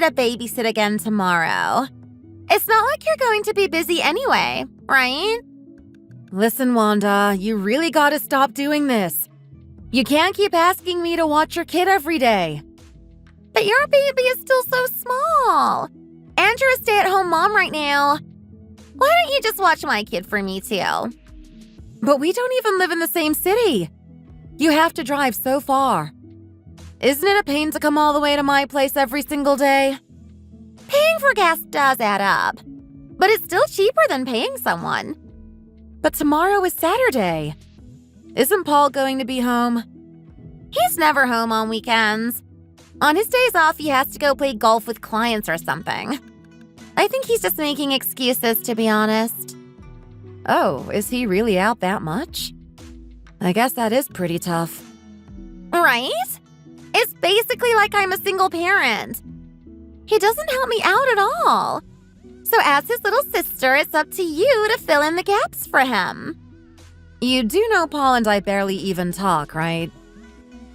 you to babysit again tomorrow. It's not like you're going to be busy anyway, right? Listen, Wanda, you really gotta stop doing this. You can't keep asking me to watch your kid every day. But your baby is still so small. And you're a stay-at-home mom right now. Why don't you just watch my kid for me too? But we don't even live in the same city. You have to drive so far. Isn't it a pain to come all the way to my place every single day? Paying for gas does add up. But it's still cheaper than paying someone. But tomorrow is Saturday. Isn't Paul going to be home? He's never home on weekends. On his days off, he has to go play golf with clients or something. I think he's just making excuses, to be honest. Oh, is he really out that much? I guess that is pretty tough. Right? It's basically like I'm a single parent. He doesn't help me out at all. So as his little sister, it's up to you to fill in the gaps for him. You do know Paul and I barely even talk, right?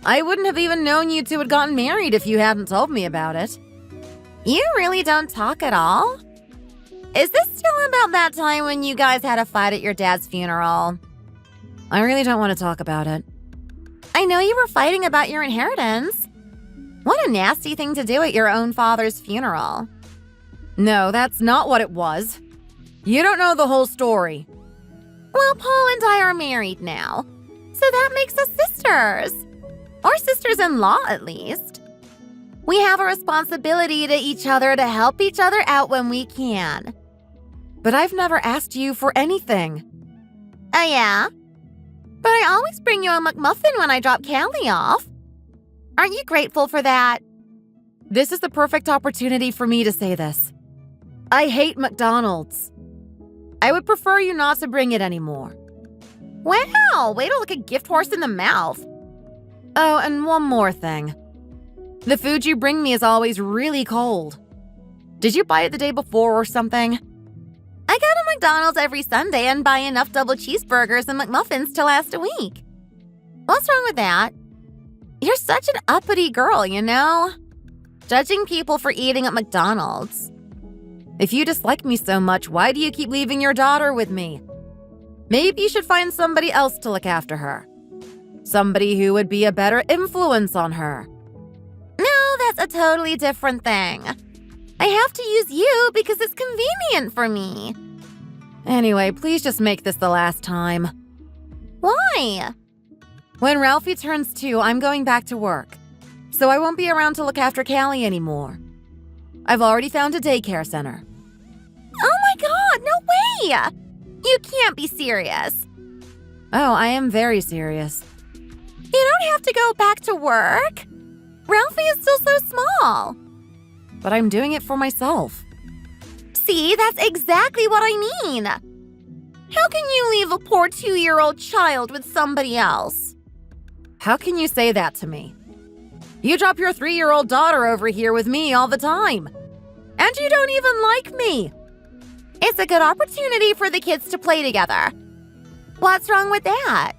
I wouldn't have even known you two had gotten married if you hadn't told me about it. You really don't talk at all? Is this still about that time when you guys had a fight at your dad's funeral? I really don't want to talk about it. I know you were fighting about your inheritance. What a nasty thing to do at your own father's funeral. No, that's not what it was. You don't know the whole story. Well, Paul and I are married now, so that makes us sisters. Or sisters-in-law, at least. We have a responsibility to each other to help each other out when we can. But I've never asked you for anything. Oh, yeah? But I always bring you a McMuffin when I drop Callie off. Aren't you grateful for that? This is the perfect opportunity for me to say this. I hate McDonald's. I would prefer you not to bring it anymore. Wow, way to look a gift horse in the mouth. Oh, and one more thing. The food you bring me is always really cold. Did you buy it the day before or something? I go to McDonald's every Sunday and buy enough double cheeseburgers and McMuffins to last a week. What's wrong with that? You're such an uppity girl, you know? Judging people for eating at McDonald's. If you dislike me so much, why do you keep leaving your daughter with me? Maybe you should find somebody else to look after her. Somebody who would be a better influence on her. No, that's a totally different thing. I have to use you because it's convenient for me. Anyway, please just make this the last time. Why? When Ralphie turns 2, I'm going back to work. So I won't be around to look after Callie anymore. I've already found a daycare center. Oh my God, no way! You can't be serious. Oh, I am very serious. You don't have to go back to work. Ralphie is still so small. But I'm doing it for myself. See, that's exactly what I mean. How can you leave a poor 2-year-old child with somebody else? How can you say that to me? You drop your 3-year-old daughter over here with me all the time. And you don't even like me. It's a good opportunity for the kids to play together. What's wrong with that?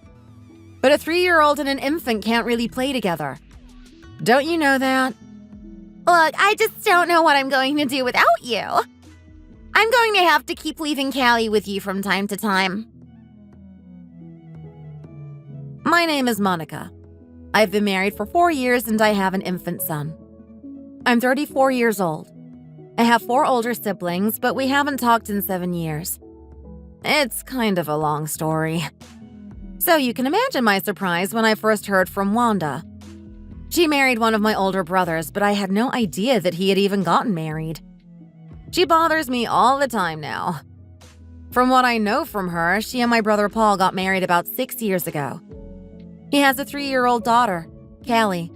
But a 3-year-old and an infant can't really play together. Don't you know that? Look, I just don't know what I'm going to do without you. I'm going to have to keep leaving Callie with you from time to time. My name is Monica. I've been married for 4 years and I have an infant son. I'm 34 years old. I have 4 older siblings, but we haven't talked in 7 years. It's kind of a long story. So you can imagine my surprise when I first heard from Wanda. She married one of my older brothers, but I had no idea that he had even gotten married. She bothers me all the time now. From what I know from her, she and my brother Paul got married about 6 years ago. He has a 3-year-old daughter, Callie.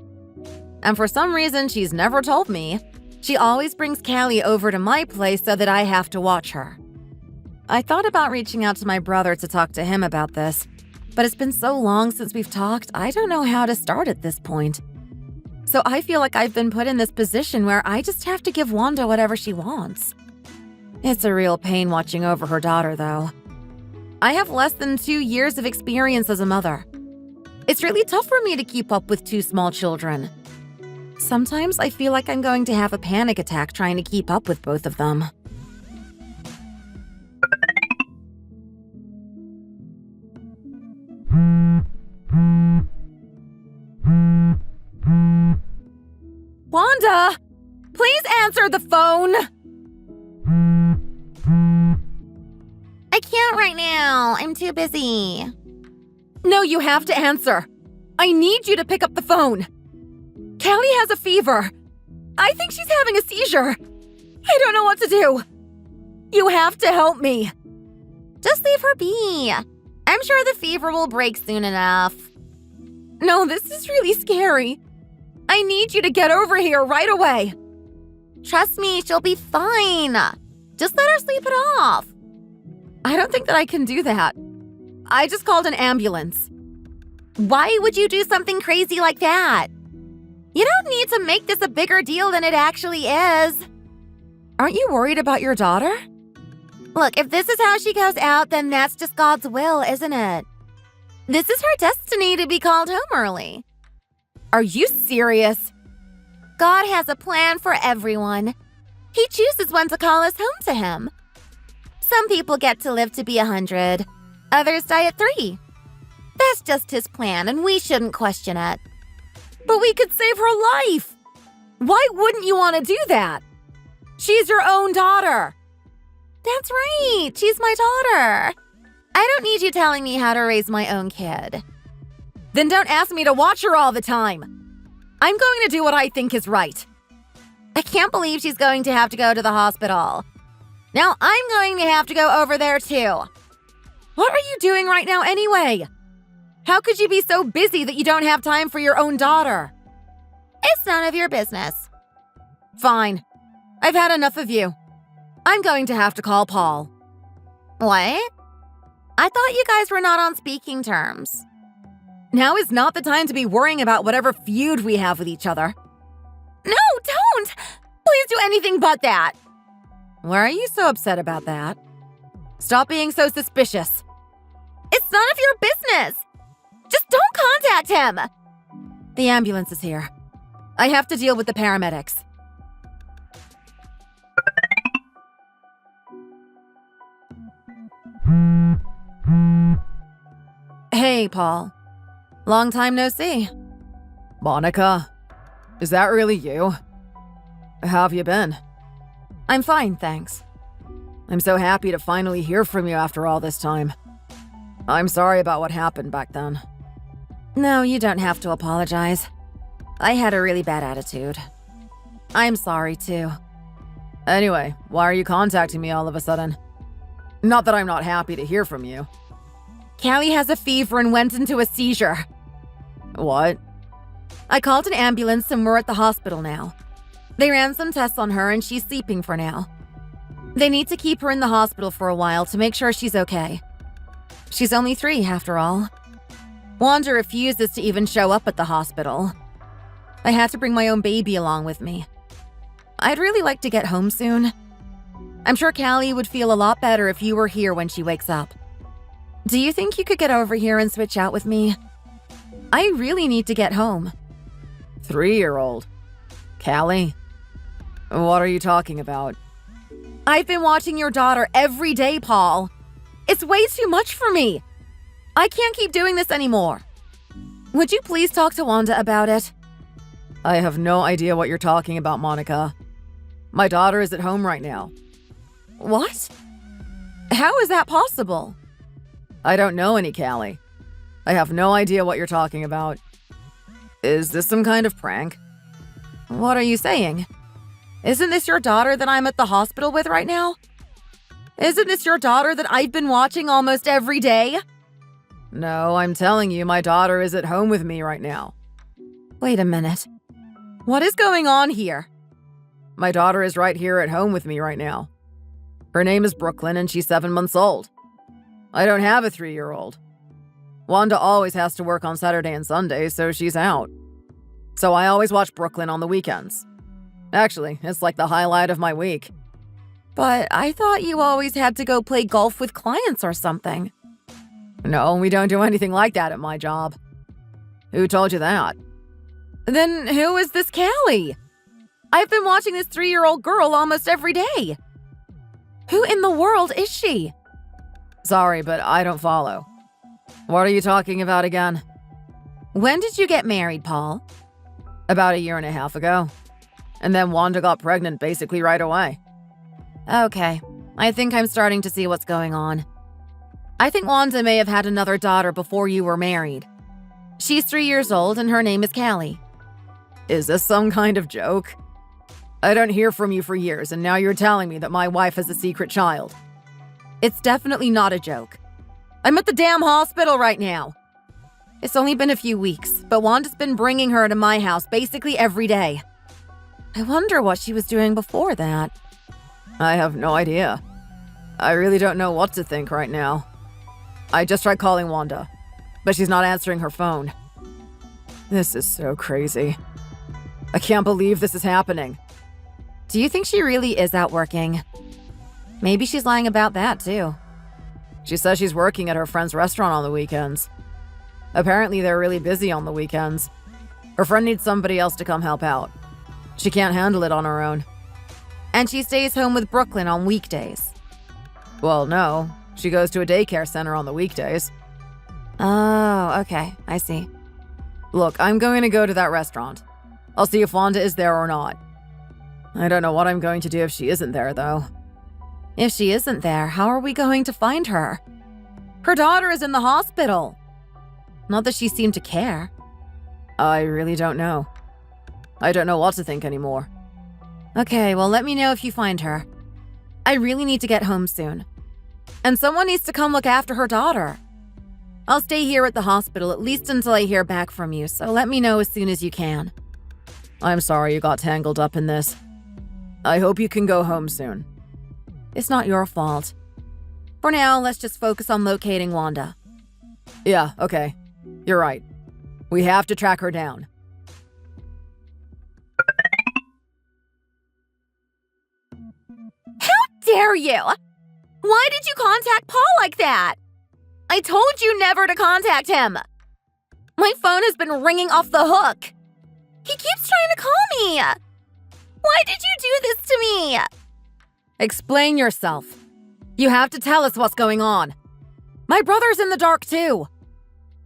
And for some reason she's never told me, she always brings Callie over to my place so that I have to watch her. I thought about reaching out to my brother to talk to him about this, but it's been so long since we've talked, I don't know how to start at this point. So I feel like I've been put in this position where I just have to give Wanda whatever she wants. It's a real pain watching over her daughter, though. I have less than 2 years of experience as a mother. It's really tough for me to keep up with 2 small children. Sometimes I feel like I'm going to have a panic attack trying to keep up with both of them. Wanda! Please answer the phone! I can't right now. I'm too busy. No, you have to answer. I need you to pick up the phone. Callie has a fever. I think she's having a seizure. I don't know what to do. You have to help me. Just leave her be. I'm sure the fever will break soon enough. No, this is really scary. I need you to get over here right away. Trust me, she'll be fine. Just let her sleep it off. I don't think that I can do that. I just called an ambulance. Why would you do something crazy like that? You don't need to make this a bigger deal than it actually is. Aren't you worried about your daughter? Look, if this is how she goes out, then that's just God's will, isn't it? This is her destiny to be called home early. Are you serious? God has a plan for everyone. He chooses when to call us home to him. Some people get to live to be 100. Others die at 3. That's just his plan, and we shouldn't question it. But we could save her life. Why wouldn't you want to do that? She's your own daughter. That's right. She's my daughter. I don't need you telling me how to raise my own kid. Then don't ask me to watch her all the time. I'm going to do what I think is right. I can't believe she's going to have to go to the hospital. Now I'm going to have to go over there too. What are you doing right now anyway? How could you be so busy that you don't have time for your own daughter? It's none of your business. Fine. I've had enough of you. I'm going to have to call Paul. What? I thought you guys were not on speaking terms. Now is not the time to be worrying about whatever feud we have with each other. No, don't! Please do anything but that. Why are you so upset about that? Stop being so suspicious. It's none of your business. Just don't contact him. The ambulance is here. I have to deal with the paramedics. Hey, Paul. Long time no see. Monica, is that really you? How have you been? I'm fine, thanks. I'm so happy to finally hear from you after all this time. I'm sorry about what happened back then. No, you don't have to apologize. I had a really bad attitude. I'm sorry, too. Anyway, why are you contacting me all of a sudden? Not that I'm not happy to hear from you. Callie has a fever and went into a seizure. What? I called an ambulance and we're at the hospital now. They ran some tests on her and she's sleeping for now. They need to keep her in the hospital for a while to make sure she's okay. She's only 3, after all. Wanda refuses to even show up at the hospital. I had to bring my own baby along with me. I'd really like to get home soon. I'm sure Callie would feel a lot better if you were here when she wakes up. Do you think you could get over here and switch out with me? I really need to get home. 3-year-old? Callie? What are you talking about? I've been watching your daughter every day, Paul. It's way too much for me. I can't keep doing this anymore. Would you please talk to Wanda about it? I have no idea what you're talking about, Monica. My daughter is at home right now. What? How is that possible? I don't know any Callie. I have no idea what you're talking about. Is this some kind of prank? What are you saying? Isn't this your daughter that I'm at the hospital with right now? Isn't this your daughter that I've been watching almost every day? No, I'm telling you, my daughter is at home with me right now. Wait a minute. What is going on here? My daughter is right here at home with me right now. Her name is Brooklyn and she's 7 months old. I don't have a 3-year-old. Wanda always has to work on Saturday and Sunday, so she's out. So I always watch Brooklyn on the weekends. Actually, it's like the highlight of my week. But I thought you always had to go play golf with clients or something. No, we don't do anything like that at my job. Who told you that? Then who is this Callie? I've been watching this 3-year-old girl almost every day. Who in the world is she? Sorry, but I don't follow. What are you talking about again? When did you get married, Paul? About 1.5 years ago. And then Wanda got pregnant basically right away. Okay, I think I'm starting to see what's going on. I think Wanda may have had another daughter before you were married. She's 3 years old and her name is Callie. Is this some kind of joke? I don't hear from you for years, and now you're telling me that my wife has a secret child. It's definitely not a joke. I'm at the damn hospital right now. It's only been a few weeks, but Wanda's been bringing her to my house basically every day. I wonder what she was doing before that. I have no idea. I really don't know what to think right now. I just tried calling Wanda, but she's not answering her phone. This is so crazy. I can't believe this is happening. Do you think she really is out working? Maybe she's lying about that, too. She says she's working at her friend's restaurant on the weekends. Apparently, they're really busy on the weekends. Her friend needs somebody else to come help out. She can't handle it on her own. And she stays home with Brooklyn on weekdays. Well, no. She goes to a daycare center on the weekdays. Oh, okay. I see. Look, I'm going to go to that restaurant. I'll see if Wanda is there or not. I don't know what I'm going to do if she isn't there, though. If she isn't there, how are we going to find her? Her daughter is in the hospital. Not that she seemed to care. I really don't know. I don't know what to think anymore. Okay, well, let me know if you find her. I really need to get home soon. And someone needs to come look after her daughter. I'll stay here at the hospital at least until I hear back from you, so let me know as soon as you can. I'm sorry you got tangled up in this. I hope you can go home soon. It's not your fault. For now, let's just focus on locating Wanda. Yeah, okay. You're right. We have to track her down. How dare you? Why did you contact Paul like that? I told you never to contact him. My phone has been ringing off the hook. He keeps trying to call me. Why did you do this to me? Explain yourself. You have to tell us what's going on. My brother's in the dark too.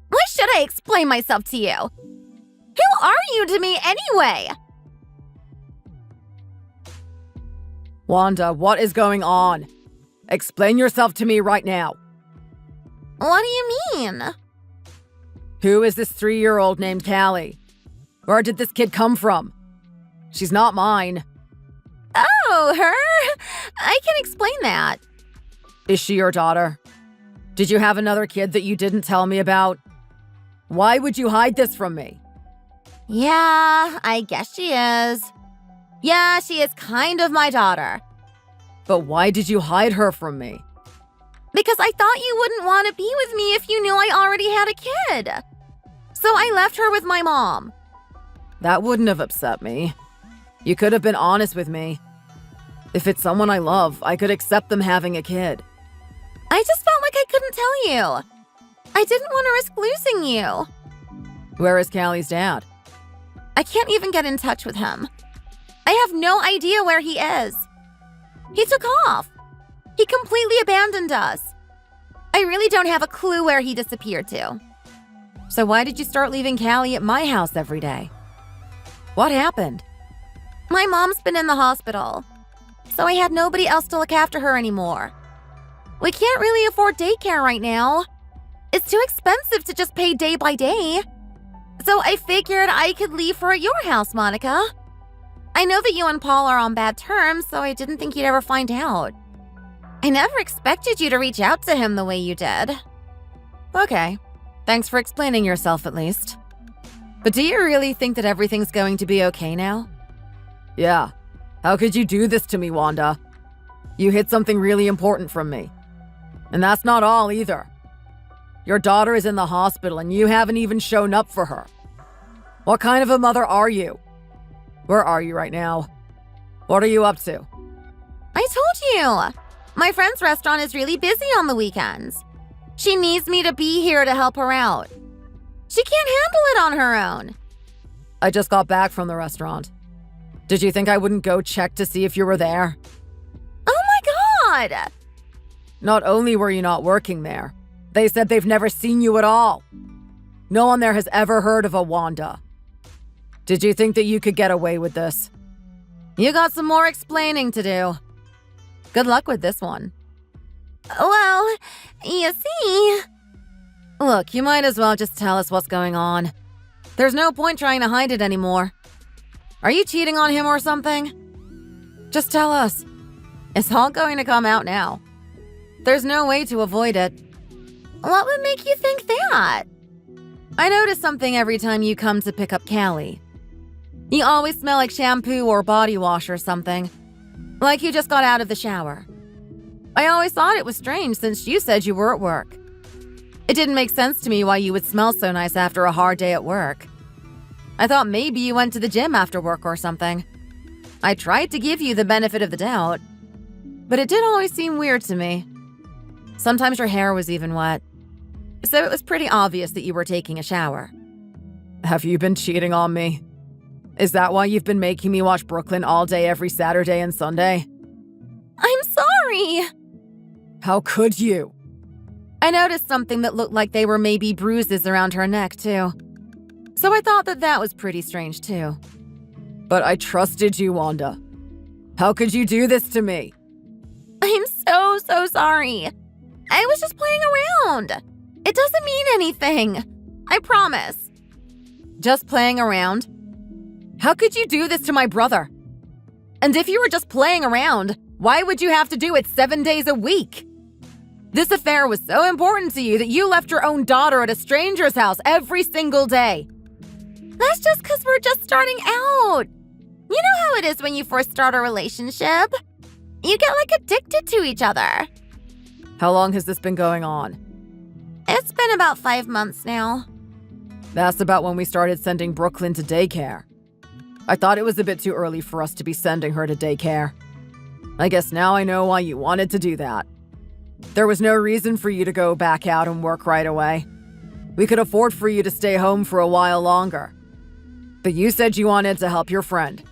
Why should I explain myself to you? Who are you to me anyway? Wanda, what is going on? Explain yourself to me right now. What do you mean? Who is this 3-year-old named Callie? Where did this kid come from? She's not mine. Oh, her? I can explain that. Is she your daughter? Did you have another kid that you didn't tell me about? Why would you hide this from me? Yeah, I guess she is. Yeah, she is kind of my daughter. But why did you hide her from me? Because I thought you wouldn't want to be with me if you knew I already had a kid. So I left her with my mom. That wouldn't have upset me. You could have been honest with me. If it's someone I love, I could accept them having a kid. I just felt like I couldn't tell you. I didn't want to risk losing you. Where is Callie's dad? I can't even get in touch with him. I have no idea where he is. He took off. He completely abandoned us. I really don't have a clue where he disappeared to. So why did you start leaving Callie at my house every day? What happened? My mom's been in the hospital, so I had nobody else to look after her anymore. We can't really afford daycare right now. It's too expensive to just pay day by day. So I figured I could leave her at your house, Monica. I know that you and Paul are on bad terms, so I didn't think you'd ever find out. I never expected you to reach out to him the way you did. Okay. Thanks for explaining yourself at least. But do you really think that everything's going to be okay now? Yeah. How could you do this to me, Wanda? You hid something really important from me. And that's not all either. Your daughter is in the hospital and you haven't even shown up for her. What kind of a mother are you? Where are you right now? What are you up to? I told you. My friend's restaurant is really busy on the weekends. She needs me to be here to help her out. She can't handle it on her own. I just got back from the restaurant. Did you think I wouldn't go check to see if you were there? Oh my God! Not only were you not working there, they said they've never seen you at all. No one there has ever heard of a Wanda. Did you think that you could get away with this? You got some more explaining to do. Good luck with this one. Well, you see… Look, you might as well just tell us what's going on. There's no point trying to hide it anymore. Are you cheating on him or something? Just tell us. It's all going to come out now. There's no way to avoid it. What would make you think that? I notice something every time you come to pick up Callie. You always smell like shampoo or body wash or something. Like you just got out of the shower. I always thought it was strange since you said you were at work. It didn't make sense to me why you would smell so nice after a hard day at work. I thought maybe you went to the gym after work or something. I tried to give you the benefit of the doubt, but it did always seem weird to me. Sometimes your hair was even wet, so it was pretty obvious that you were taking a shower. Have you been cheating on me? Is that why you've been making me watch Brooklyn all day every Saturday and Sunday? I'm sorry! How could you? I noticed something that looked like they were maybe bruises around her neck, too. So I thought that was pretty strange, too. But I trusted you, Wanda. How could you do this to me? I'm so sorry. I was just playing around. It doesn't mean anything. I promise. Just playing around? How could you do this to my brother? And if you were just playing around, why would you have to do it 7 days a week? This affair was so important to you that you left your own daughter at a stranger's house every single day. That's just because we're just starting out. You know how it is when you first start a relationship? You get addicted to each other. How long has this been going on? It's been about 5 months now. That's about when we started sending Brooklyn to daycare. I thought it was a bit too early for us to be sending her to daycare. I guess now I know why you wanted to do that. There was no reason for you to go back out and work right away. We could afford for you to stay home for a while longer. But you said you wanted to help your friend.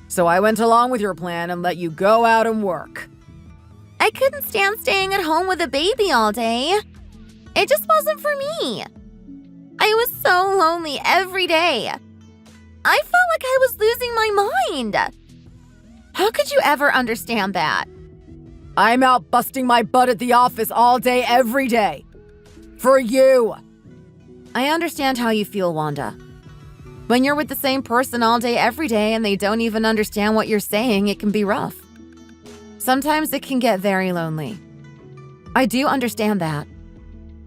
So I went along with your plan and let you go out and work. I couldn't stand staying at home with a baby all day. It just wasn't for me. I was so lonely every day. I felt like I was losing my mind. How could you ever understand that? I'm out busting my butt at the office all day, every day. For you. I understand how you feel, Wanda. When you're with the same person all day, every day, and they don't even understand what you're saying, it can be rough. Sometimes it can get very lonely. I do understand that.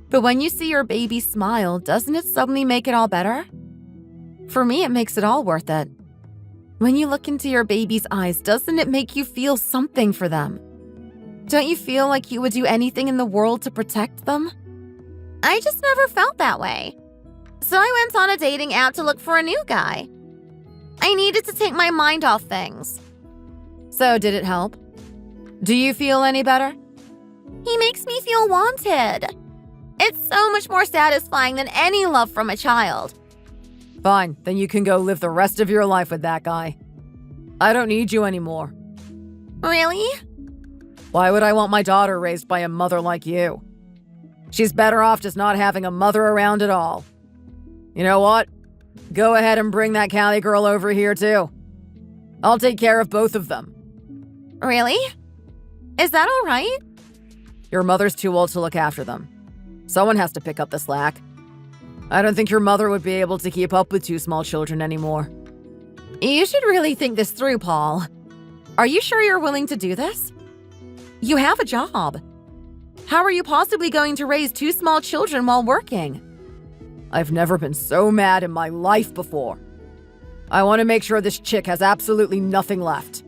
But when you see your baby smile, doesn't it suddenly make it all better? For me, it makes it all worth it. When you look into your baby's eyes, doesn't it make you feel something for them? Don't you feel like you would do anything in the world to protect them? I just never felt that way. So I went on a dating app to look for a new guy. I needed to take my mind off things. So did it help? Do you feel any better? He makes me feel wanted. It's so much more satisfying than any love from a child. Fine, then you can go live the rest of your life with that guy. I don't need you anymore. Really? Why would I want my daughter raised by a mother like you? She's better off just not having a mother around at all. You know what? Go ahead and bring that Callie girl over here too. I'll take care of both of them. Really? Is that all right? Your mother's too old to look after them. Someone has to pick up the slack. I don't think your mother would be able to keep up with 2 small children anymore. You should really think this through, Paul. Are you sure you're willing to do this? You have a job. How are you possibly going to raise 2 small children while working? I've never been so mad in my life before. I want to make sure this chick has absolutely nothing left.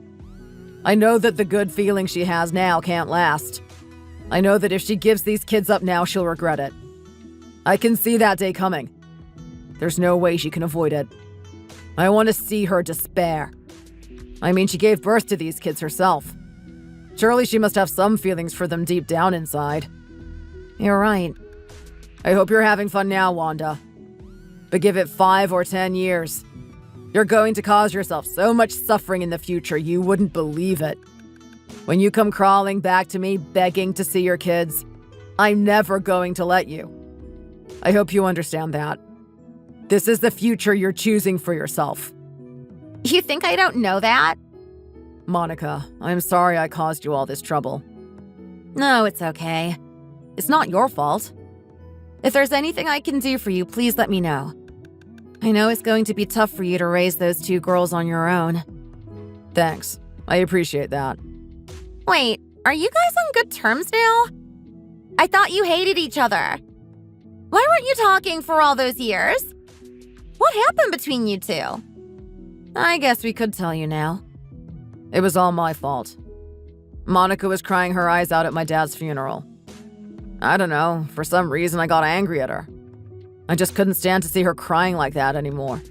I know that the good feeling she has now can't last. I know that if she gives these kids up now, she'll regret it. I can see that day coming. There's no way she can avoid it. I want to see her despair. I mean, she gave birth to these kids herself. Surely she must have some feelings for them deep down inside. You're right. I hope you're having fun now, Wanda. But give it 5 or 10 years. You're going to cause yourself so much suffering in the future you wouldn't believe it. When you come crawling back to me begging to see your kids, I'm never going to let you. I hope you understand that. This is the future you're choosing for yourself. You think I don't know that? Monica, I'm sorry I caused you all this trouble. No, it's okay. It's not your fault. If there's anything I can do for you, please let me know. I know it's going to be tough for you to raise those 2 girls on your own. Thanks. I appreciate that. Wait, are you guys on good terms now? I thought you hated each other. Why weren't you talking for all those years? What happened between you two? I guess we could tell you now. It was all my fault. Monica was crying her eyes out at my dad's funeral. I don't know, for some reason I got angry at her. I just couldn't stand to see her crying like that anymore.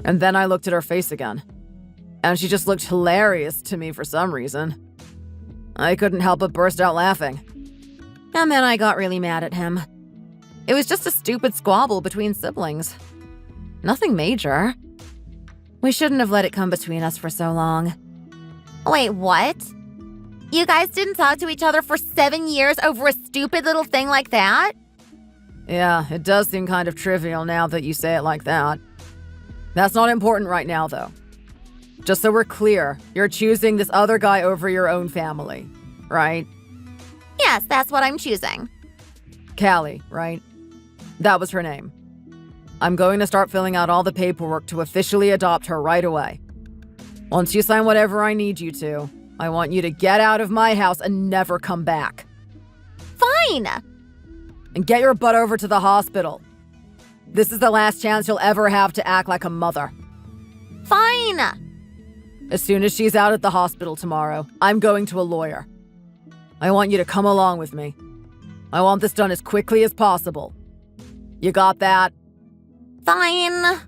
And then I looked at her face again. And she just looked hilarious to me for some reason. I couldn't help but burst out laughing. And then I got really mad at him. It was just a stupid squabble between siblings. Nothing major. We shouldn't have let it come between us for so long. Wait, what? You guys didn't talk to each other for 7 years over a stupid little thing like that? Yeah, it does seem kind of trivial now that you say it like that. That's not important right now, though. Just so we're clear, you're choosing this other guy over your own family, right? Yes, that's what I'm choosing. Callie, right? That was her name. I'm going to start filling out all the paperwork to officially adopt her right away. Once you sign whatever I need you to, I want you to get out of my house and never come back. Fine! And get your butt over to the hospital. This is the last chance you'll ever have to act like a mother. Fine! As soon as she's out at the hospital tomorrow, I'm going to a lawyer. I want you to come along with me. I want this done as quickly as possible. You got that? Fine.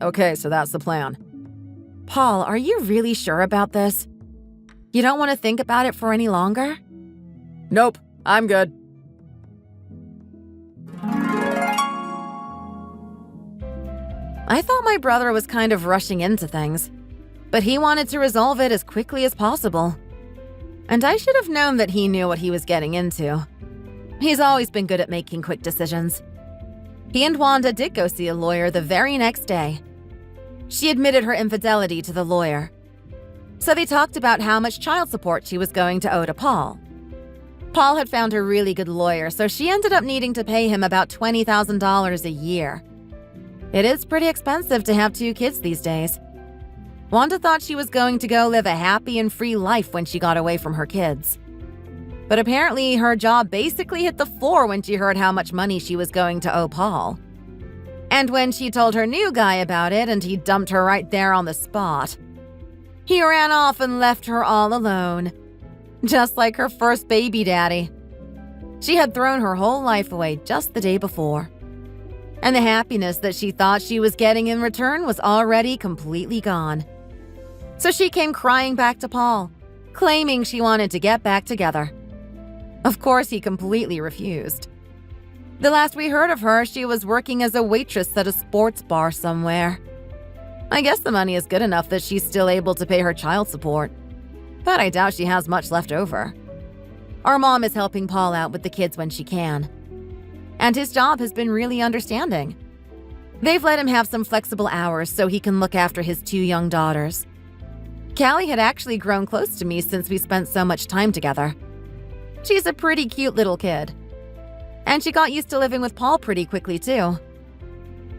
Okay, so that's the plan. Paul, are you really sure about this? You don't want to think about it for any longer? Nope, I'm good. I thought my brother was kind of rushing into things, but he wanted to resolve it as quickly as possible. And I should have known that he knew what he was getting into. He's always been good at making quick decisions. He and Wanda did go see a lawyer the very next day. She admitted her infidelity to the lawyer. So they talked about how much child support she was going to owe to Paul. Paul had found a really good lawyer, so she ended up needing to pay him about $20,000 a year. It is pretty expensive to have 2 kids these days. Wanda thought she was going to go live a happy and free life when she got away from her kids. But apparently her jaw basically hit the floor when she heard how much money she was going to owe Paul. And when she told her new guy about it and he dumped her right there on the spot, he ran off and left her all alone, just like her first baby daddy. She had thrown her whole life away just the day before. And the happiness that she thought she was getting in return was already completely gone. So she came crying back to Paul, claiming she wanted to get back together. Of course, he completely refused. The last we heard of her, she was working as a waitress at a sports bar somewhere. I guess the money is good enough that she's still able to pay her child support, but I doubt she has much left over. Our mom is helping Paul out with the kids when she can. And his job has been really understanding. They've let him have some flexible hours so he can look after his 2 young daughters. Callie had actually grown close to me since we spent so much time together. She's a pretty cute little kid. And she got used to living with Paul pretty quickly, too.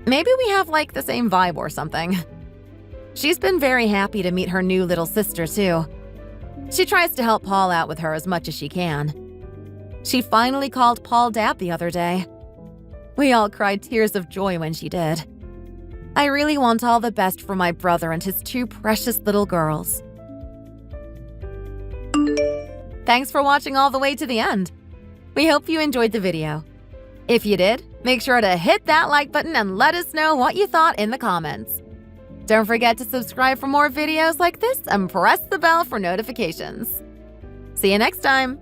Maybe we have, like, the same vibe or something. She's been very happy to meet her new little sister, too. She tries to help Paul out with her as much as she can. She finally called Paul Dad the other day. We all cried tears of joy when she did. I really want all the best for my brother and his 2 precious little girls. Thanks for watching all the way to the end. We hope you enjoyed the video. If you did, make sure to hit that like button and let us know what you thought in the comments. Don't forget to subscribe for more videos like this and press the bell for notifications. See you next time!